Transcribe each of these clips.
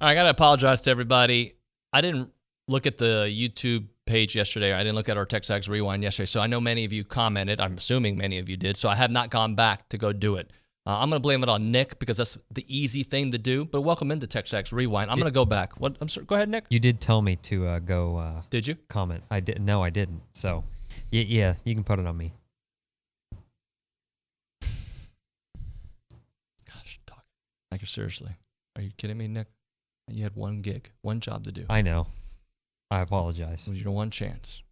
I got to apologize to everybody. I didn't look at the YouTube page yesterday. I didn't look at our TexAgs Rewind yesterday. So I know many of you commented. I'm assuming many of you did. So I have not gone back to go do it. I'm going to blame it on Nick because that's the easy thing to do. But welcome into TexAgs Rewind. I'm going to go back. What? I'm sorry. Go ahead, Nick. You did tell me to go. Did you? Comment. I did. No, I didn't. So, yeah, you can put it on me. Gosh, dog. Like, seriously. Are you kidding me, Nick? You had one gig, one job to do. I know. I apologize. It was your one chance.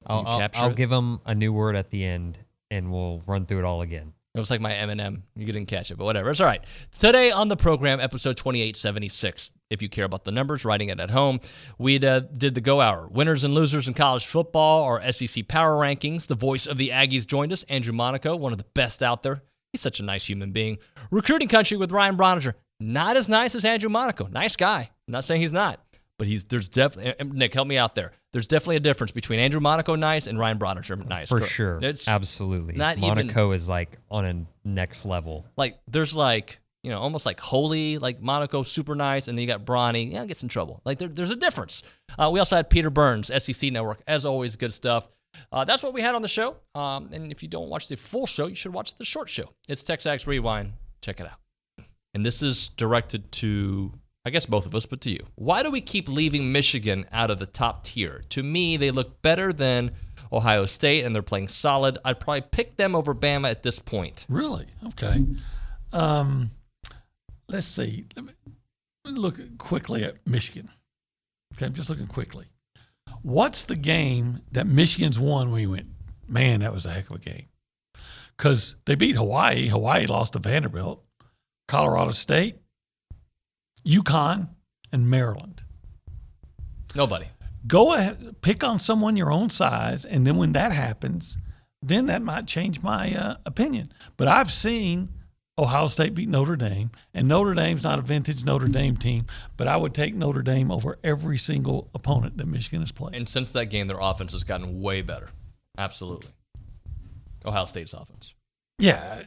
I'll give him a new word at the end, and we'll run through it all again. It was like my M&M. You didn't catch it, but whatever. It's all right. Today on the program, episode 2876. If you care about the numbers, writing it at home, we did the Go Hour. Winners and losers in college football, our SEC power rankings. The voice of the Aggies joined us, Andrew Monaco, one of the best out there. He's such a nice human being. Recruiting Country with Ryan Brauninger. Not as nice as Andrew Monaco. Nice guy. I'm not saying he's not. But there's definitely, Nick, help me out there. There's definitely a difference between Andrew Monaco nice and Ryan Brauninger nice. For sure. Absolutely. Monaco is like on a next level. Like, there's like, almost like holy, like Monaco, super nice, and then you got Bronny, gets in trouble. Like, there's a difference. We also had Peter Burns, SEC Network. As always, good stuff. That's what we had on the show. And if you don't watch the full show, you should watch the short show. It's TexAgs Rewind. Check it out. And this is directed to, I guess, both of us, but to you. Why do we keep leaving Michigan out of the top tier? To me, they look better than Ohio State, and they're playing solid. I'd probably pick them over Bama at this point. Really? Okay. Let's see. Let me look quickly at Michigan. Okay, I'm just looking quickly. What's the game that Michigan's won where you went, man, that was a heck of a game? Because they beat Hawaii. Hawaii lost to Vanderbilt. Colorado State, UConn, and Maryland. Nobody. Go ahead, pick on someone your own size, and then when that happens, then that might change my opinion. But I've seen Ohio State beat Notre Dame, and Notre Dame's not a vintage Notre Dame team, but I would take Notre Dame over every single opponent that Michigan has played. And since that game, their offense has gotten way better. Absolutely. Ohio State's offense. Yeah,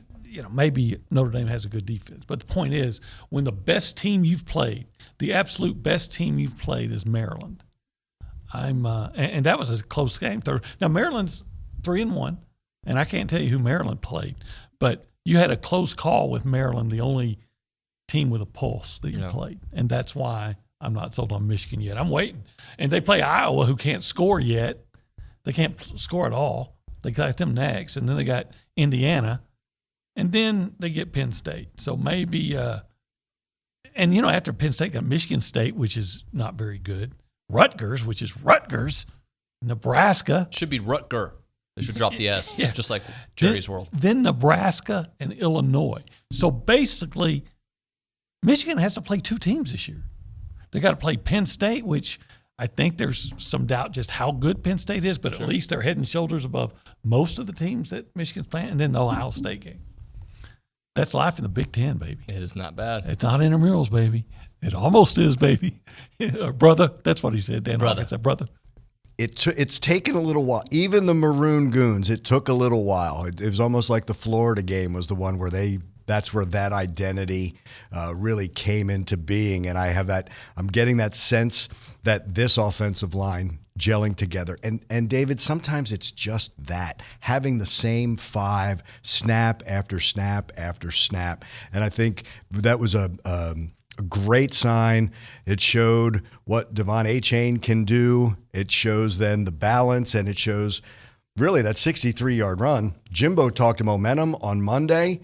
maybe Notre Dame has a good defense. But the point is, when the best team you've played, the absolute best team you've played is Maryland. And that was a close game. Now, Maryland's 3-1, and I can't tell you who Maryland played. But you had a close call with Maryland, the only team with a pulse that you played. And that's why I'm not sold on Michigan yet. I'm waiting. And they play Iowa, who can't score yet. They can't score at all. They got them next. And then they got Indiana. And then they get Penn State. So maybe after Penn State, got Michigan State, which is not very good. Rutgers, which is Rutgers. Nebraska. Should be Rutger. They should drop the S, just like Jerry's World. Then Nebraska and Illinois. So basically, Michigan has to play two teams this year. They got to play Penn State, which I think there's some doubt just how good Penn State is, but at least they're head and shoulders above most of the teams that Michigan's playing, and then the Ohio State game. That's life in the Big Ten, baby. It is not bad. It's not intramurals, baby. It almost is, baby. Brother, that's what he said. Dan Hawkins said, brother. It's taken a little while. Even the Maroon Goons, it took a little while. It was almost like the Florida game was the one where that's where that identity really came into being. And I'm getting that sense that this offensive line gelling together. And David, sometimes it's just that, having the same five snap after snap after snap. And I think that was a great sign. It showed what Devon Achane can do. It shows then the balance, and it shows really that 63-yard run. Jimbo talked to momentum on Monday.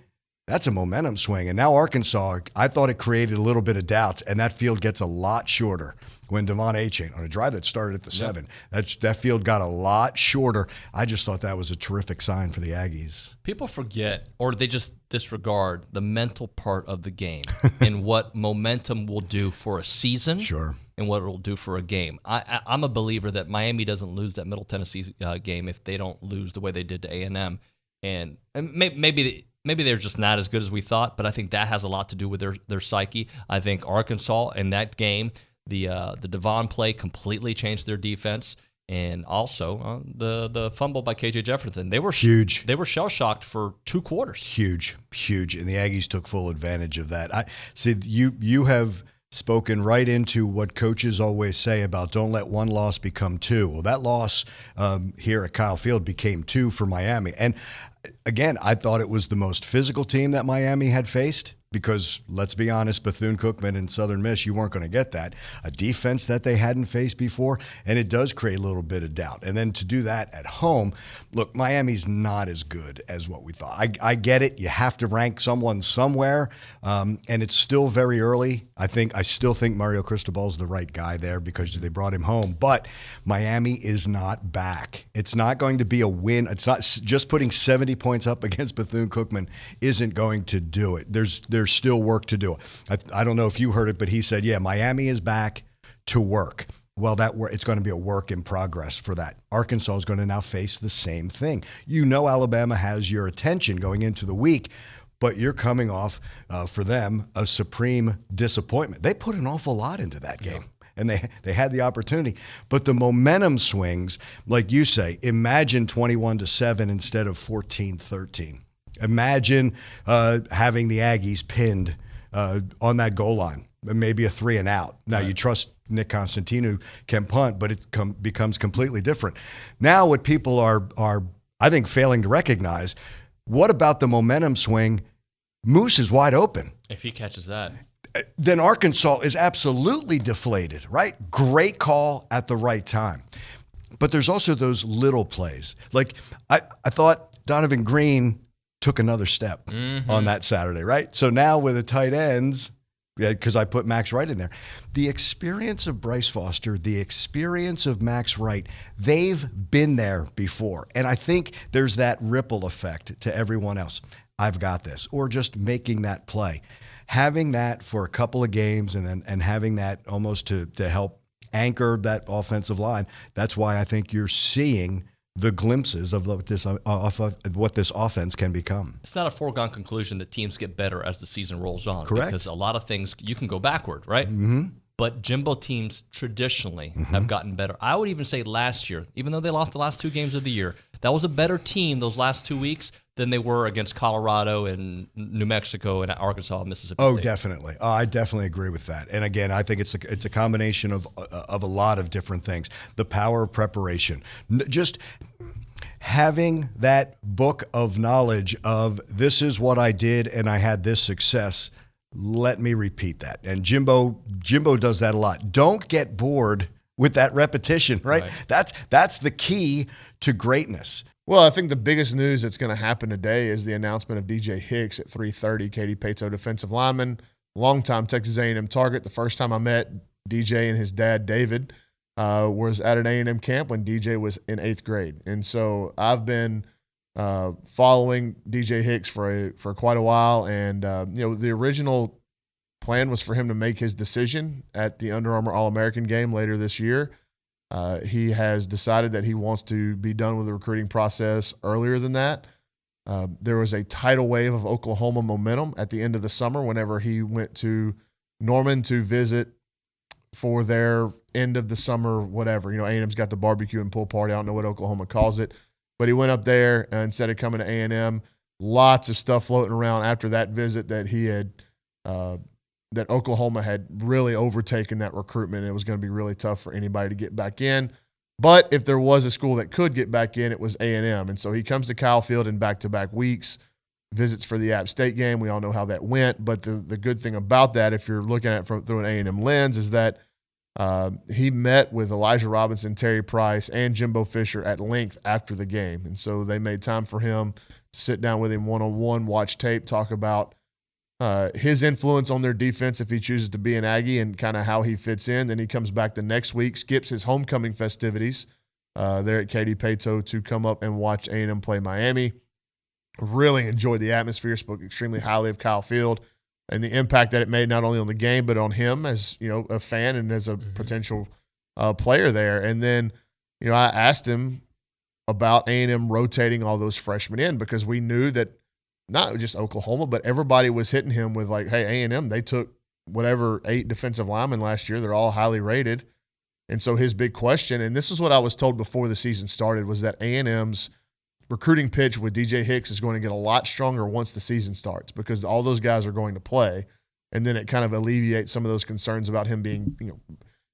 That's a momentum swing. And now Arkansas, I thought it created a little bit of doubts, and that field gets a lot shorter when Devon Achane, on a drive that started at the 7, that field got a lot shorter. I just thought that was a terrific sign for the Aggies. People forget, or they just disregard, the mental part of the game and what momentum will do for a season and what it will do for a game. I'm a believer that Miami doesn't lose that Middle Tennessee game if they don't lose the way they did to A&M. And maybe they're just not as good as we thought, but I think that has a lot to do with their psyche. I think Arkansas in that game, the Devon play completely changed their defense, and also the fumble by KJ Jefferson. They were huge. They were shell shocked for 2 quarters. Huge, and the Aggies took full advantage of that. You have spoken right into what coaches always say about don't let one loss become two. Well, that loss here at Kyle Field became two for Miami. And again, I thought it was the most physical team that Miami had faced because, let's be honest, Bethune-Cookman and Southern Miss, you weren't going to get that. A defense that they hadn't faced before, and it does create a little bit of doubt. And then to do that at home, look, Miami's not as good as what we thought. I get it. You have to rank someone somewhere, and it's still very early. I still think Mario Cristobal's the right guy there because they brought him home. But Miami is not back. It's not going to be a win. It's not just putting 70 points up against Bethune-Cookman isn't going to do it. There's still work to do. I don't know if you heard it, but he said, yeah, Miami is back to work. Well, it's going to be a work in progress for that. Arkansas is going to now face the same thing. You know Alabama has your attention going into the week, but you're coming off, for them, a supreme disappointment. They put an awful lot into that game. And they had the opportunity. But the momentum swings, like you say, imagine 21-7 instead of 14-13. Imagine having the Aggies pinned on that goal line, maybe a 3-and-out. Now, you trust Nick Constantino can punt, but it becomes completely different. Now what people are, I think, failing to recognize, what about the momentum swing? Moose is wide open. If he catches that. Then Arkansas is absolutely deflated, right? Great call at the right time. But there's also those little plays. Like I thought Donovan Green took another step on that Saturday, right? So now with the tight ends, because I put Max Wright in there, the experience of Bryce Foster, the experience of Max Wright, they've been there before. And I think there's that ripple effect to everyone else. I've got this, or just making that play. Having that for a couple of games and having that almost to help anchor that offensive line, that's why I think you're seeing the glimpses of what this offense can become. It's not a foregone conclusion that teams get better as the season rolls on. Correct. Because a lot of things, you can go backward, right? Mm-hmm. But Jimbo teams traditionally have gotten better. I would even say last year, even though they lost the last two games of the year, that was a better team those last 2 weeks than they were against Colorado and New Mexico and Arkansas and Mississippi State. Definitely. I definitely agree with that. And again, I think it's a combination of a lot of different things. The power of preparation. Just having that book of knowledge of this is what I did and I had this success. Let me repeat that. And Jimbo does that a lot. Don't get bored with that repetition, right? That's the key to greatness. Well, I think the biggest news that's going to happen today is the announcement of DJ Hicks at 3:30. Katy Paetow, defensive lineman, longtime Texas A&M target. The first time I met DJ and his dad, David, was at an A&M camp when DJ was in 8th grade. And so I've been following DJ Hicks for quite a while. And, the original plan was for him to make his decision at the Under Armour All-American game later this year. He has decided that he wants to be done with the recruiting process earlier than that. There was a tidal wave of Oklahoma momentum at the end of the summer whenever he went to Norman to visit for their end of the summer, whatever. A&M's got the barbecue and pool party. I don't know what Oklahoma calls it. But he went up there instead of coming to A&M. Lots of stuff floating around after that visit that he had that Oklahoma had really overtaken that recruitment. It was going to be really tough for anybody to get back in. But if there was a school that could get back in, it was A&M. And so he comes to Kyle Field in back-to-back weeks, visits for the App State game. We all know how that went. But the good thing about that, if you're looking at it through an A&M lens, is that he met with Elijah Robinson, Terry Price, and Jimbo Fisher at length after the game. And so they made time for him to sit down with him one-on-one, watch tape, talk about his influence on their defense if he chooses to be an Aggie and kind of how he fits in. Then he comes back the next week, skips his homecoming festivities there at Katy Paetow to come up and watch A&M play Miami. Really enjoyed the atmosphere, spoke extremely highly of Kyle Field and the impact that it made not only on the game but on him as a fan and as a potential player there. And then I asked him about A&M rotating all those freshmen in because we knew that not just Oklahoma, but everybody was hitting him with like, hey, A&M, they took 8 defensive linemen last year. They're all highly rated. And so his big question, and this is what I was told before the season started, was that A&M's recruiting pitch with DJ Hicks is going to get a lot stronger once the season starts because all those guys are going to play. and then it kind of alleviates some of those concerns about him being,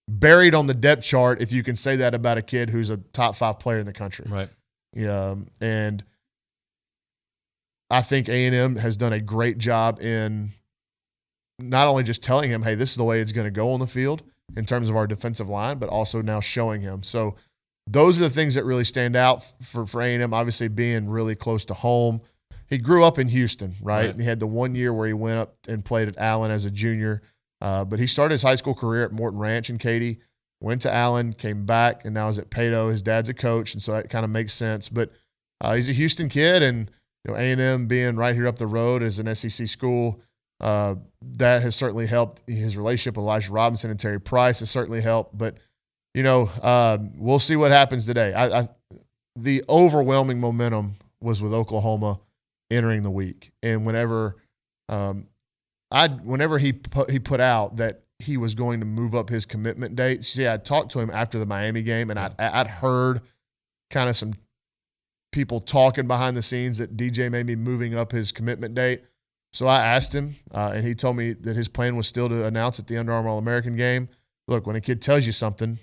buried on the depth chart, if you can say that about a kid who's a top 5 player in the country. Right. Yeah, and I think A&M has done a great job in not only just telling him, hey, this is the way it's going to go on the field in terms of our defensive line, but also now showing him. So those are the things that really stand out for A&M, obviously being really close to home. He grew up in Houston, right? And he had the 1 year where he went up and played at Allen as a junior. But he started his high school career at Morton Ranch in Katy, went to Allen, came back, and now is at Pato. His dad's a coach, and so that kind of makes sense. But he's a Houston kid, and A&M being right here up the road as an SEC school, that has certainly helped. His relationship with Elijah Robinson and Terry Price has certainly helped. But, we'll see what happens today. The overwhelming momentum was with Oklahoma entering the week. And whenever he put out that he was going to move up his commitment date, see, I talked to him after the Miami game, and I'd heard kind of some people talking behind the scenes that DJ may be moving up his commitment date. So I asked him, and he told me that his plan was still to announce at the Under Armour All-American game. Look, when a kid tells you something,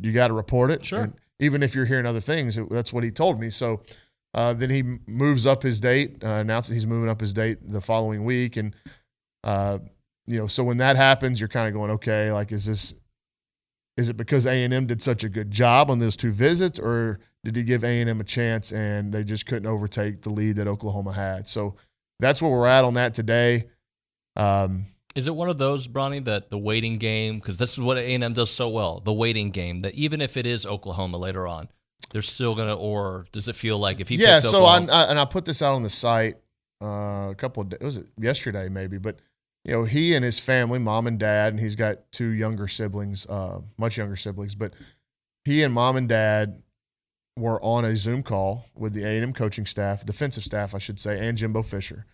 you got to report it. Sure. And even if you're hearing other things, that's what he told me. So then he moves up his date, announced that he's moving up his date the following week. And, so when that happens, you're kind of going, okay, like, is it because A&M did such a good job on those 2 visits, or did he give A&M a chance and they just couldn't overtake the lead that Oklahoma had? So that's where we're at on that today. Is it one of those, Bronny, that the waiting game, because this is what A&M does so well, the waiting game, that even if it is Oklahoma later on, they're still going to, or does it feel like if he picks Oklahoma? I put this out on the site a couple of days, was it yesterday maybe, but he and his family, mom and dad, and he's got 2 younger siblings, much younger siblings, but he and mom and dad were on a Zoom call with the A&M coaching staff, defensive staff, I should say, and Jimbo Fisher.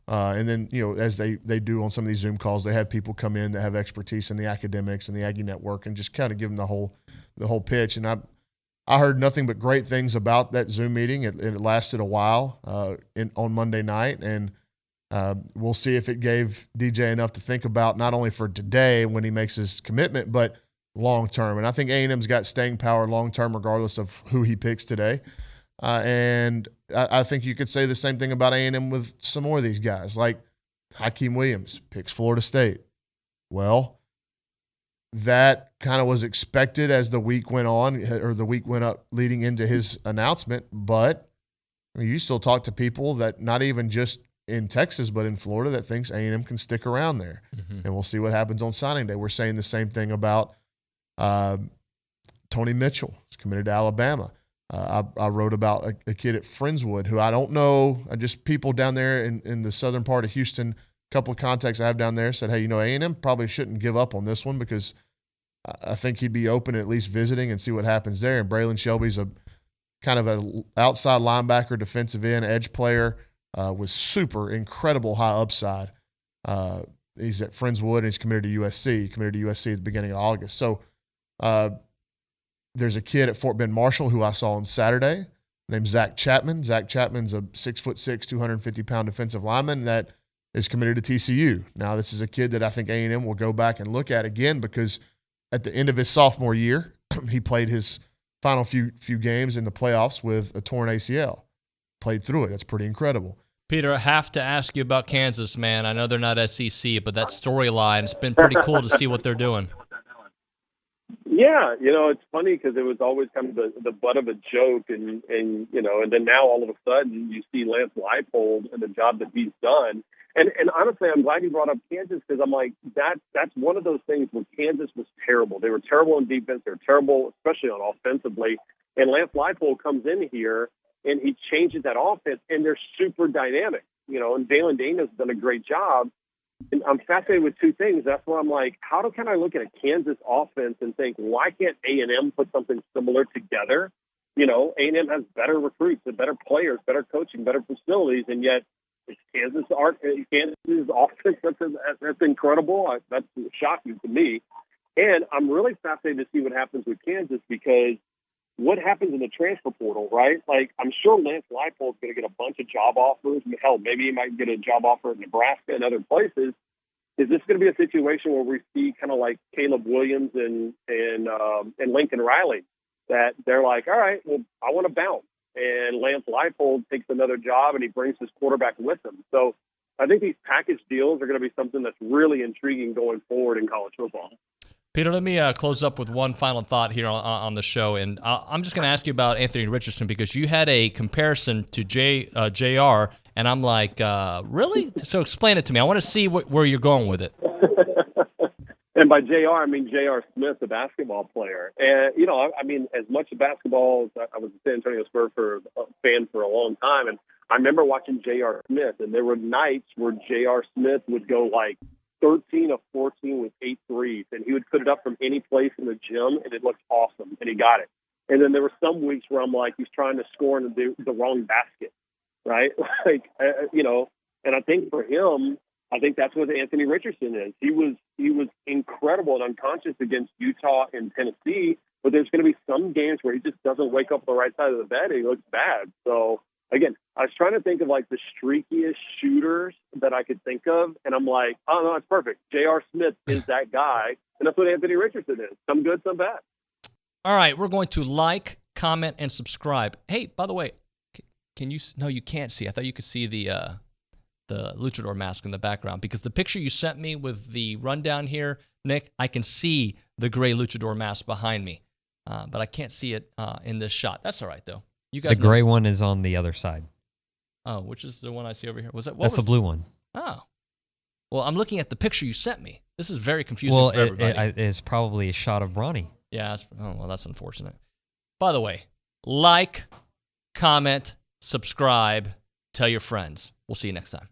And then, as they do on some of these Zoom calls, they have people come in that have expertise in the academics and the Aggie network and just kind of give them the whole pitch. And I heard nothing but great things about that Zoom meeting. It lasted a while on Monday night, and we'll see if it gave DJ enough to think about, not only for today when he makes his commitment, but long term. And I think A&M's got staying power long term regardless of who he picks today. And I think you could say the same thing about A&M with some more of these guys, like Hakeem Williams picks Florida State. Well, that kind of was expected as the week went on, or the week went up leading into his announcement. But you still talk to people that not even just in Texas, but in Florida, that thinks A&M can stick around there. Mm-hmm. And we'll see what happens on signing day. We're saying the same thing about Tony Mitchell. He's committed to Alabama. I wrote about a kid at Friendswood who I don't know, just people down there in the southern part of Houston, a couple of contacts I have down there said, hey, A&M probably shouldn't give up on this one because I think he'd be open to at least visiting and see what happens there. And Braylon Shelby's a kind of an outside linebacker, defensive end, edge player with super incredible high upside. He's at Friendswood and he's committed to USC. He committed to USC at the beginning of August. So there's a kid at Fort Bend Marshall who I saw on Saturday named Zach Chapman. Zach Chapman's a 6'6", 250-pound defensive lineman that is committed to TCU. Now, this is a kid that I think A&M will go back and look at again because at the end of his sophomore year, he played his final few games in the playoffs with a torn ACL. Played through it. That's pretty incredible. Peter, I have to ask you about Kansas, man. I know they're not SEC, but that storyline, it's been pretty cool to see what they're doing. Yeah, it's funny because it was always kind of the butt of a joke, and then now all of a sudden you see Lance Leipold and the job that he's done. And honestly, I'm glad you brought up Kansas because I'm like, that's one of those things where Kansas was terrible. They were terrible in defense. They were terrible, especially on offensively. And Lance Leipold comes in here and he changes that offense, and they're super dynamic. And Dalen Daniels has done a great job. And I'm fascinated with 2 things. That's where I'm like, can I look at a Kansas offense and think, why can't A&M put something similar together? A&M has better recruits, better players, better coaching, better facilities, and yet Kansas offense that's incredible. That's shocking to me. And I'm really fascinated to see what happens with Kansas because what happens in the transfer portal, right? Like, I'm sure Lance Leipold is going to get a bunch of job offers. Hell, maybe he might get a job offer in Nebraska and other places. is this going to be a situation where we see kind of like Caleb Williams and Lincoln Riley, that they're like, all right, well, I want to bounce. And Lance Leipold takes another job and he brings his quarterback with him. So I think these package deals are going to be something that's really intriguing going forward in college football. Peter, let me close up with one final thought here on the show. And I'm just going to ask you about Anthony Richardson, because you had a comparison to JR, and I'm like, really? So explain it to me. I want to see where you're going with it. And by JR, I mean J.R. Smith, the basketball player. And, I mean, as much basketball as I was a San Antonio Spurs fan for a long time, and I remember watching J.R. Smith, and there were nights where J.R. Smith would go like 13 of 14 with 8 threes, and he would put it up from any place in the gym, and it looked awesome, and he got it. And then there were some weeks where I'm like, he's trying to score in the wrong basket, right? And I think for him, I think that's what Anthony Richardson is. He was incredible and unconscious against Utah and Tennessee, but there's going to be some games where he just doesn't wake up on the right side of the bed and he looks bad. So again, I was trying to think of like the streakiest shooters that I could think of, and I'm like, oh no, it's perfect. J.R. Smith is that guy, and that's what Anthony Richardson is. Some good, some bad. All right, we're going to like, comment, and subscribe. Hey, by the way, can you? No, you can't see. I thought you could see the luchador mask in the background, because the picture you sent me with the rundown here, Nick, I can see the gray luchador mask behind me, but I can't see it in this shot. That's all right, though. You guys. The gray one is on the other side. Oh, which is the one I see over here? That's the blue one. Oh. Well, I'm looking at the picture you sent me. This is very confusing for everybody. It is probably a shot of Bronny. Yeah. That's unfortunate. By the way, like, comment, subscribe, tell your friends. We'll see you next time.